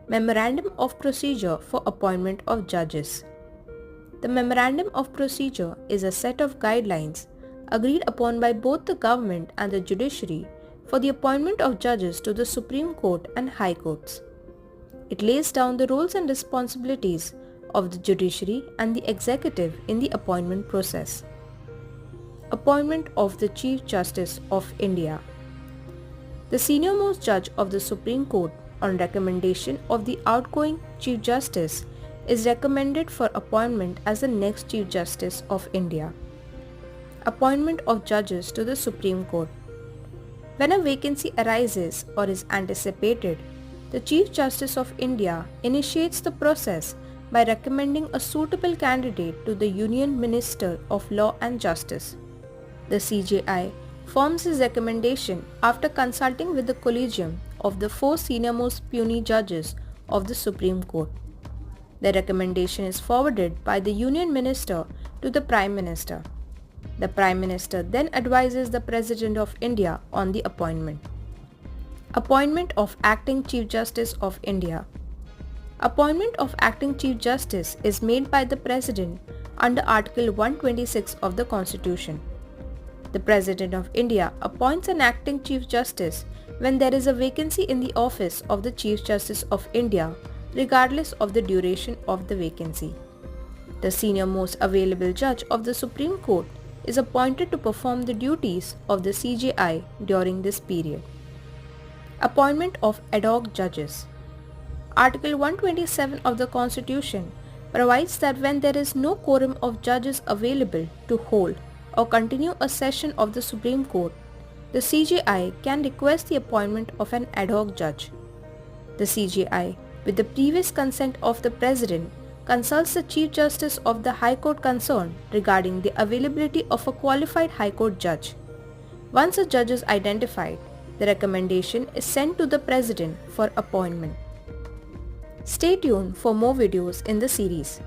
Memorandum of Procedure for Appointment of Judges. The Memorandum of Procedure is a set of guidelines agreed upon by both the government and the judiciary for the appointment of judges to the Supreme Court and High Courts. It lays down the roles and responsibilities of the judiciary and the executive in the appointment process. Appointment of the Chief Justice of India. The senior-most judge of the Supreme Court, on recommendation of the outgoing Chief Justice, is recommended for appointment as the next Chief Justice of India. Appointment of judges to the Supreme Court. When a vacancy arises or is anticipated, the Chief Justice of India initiates the process by recommending a suitable candidate to the Union Minister of Law and Justice. The CJI forms his recommendation after consulting with the collegium of the 4 senior-most puisne judges of the Supreme Court. The recommendation is forwarded by the Union Minister to the Prime Minister. The Prime Minister then advises the President of India on the appointment. Appointment of Acting Chief Justice of India. Appointment of Acting Chief Justice is made by the President under Article 126 of the Constitution. The President of India appoints an Acting Chief Justice when there is a vacancy in the office of the Chief Justice of India, regardless of the duration of the vacancy. The senior-most available judge of the Supreme Court is appointed to perform the duties of the CJI during this period. Appointment of ad hoc judges. Article 127 of the Constitution provides that when there is no quorum of judges available to hold or continue a session of the Supreme Court, the CJI can request the appointment of an ad hoc judge. The CJI, with the previous consent of the President, consults the Chief Justice of the High Court concerned regarding the availability of a qualified High Court judge. Once a judge is identified, the recommendation is sent to the President for appointment. Stay tuned for more videos in the series.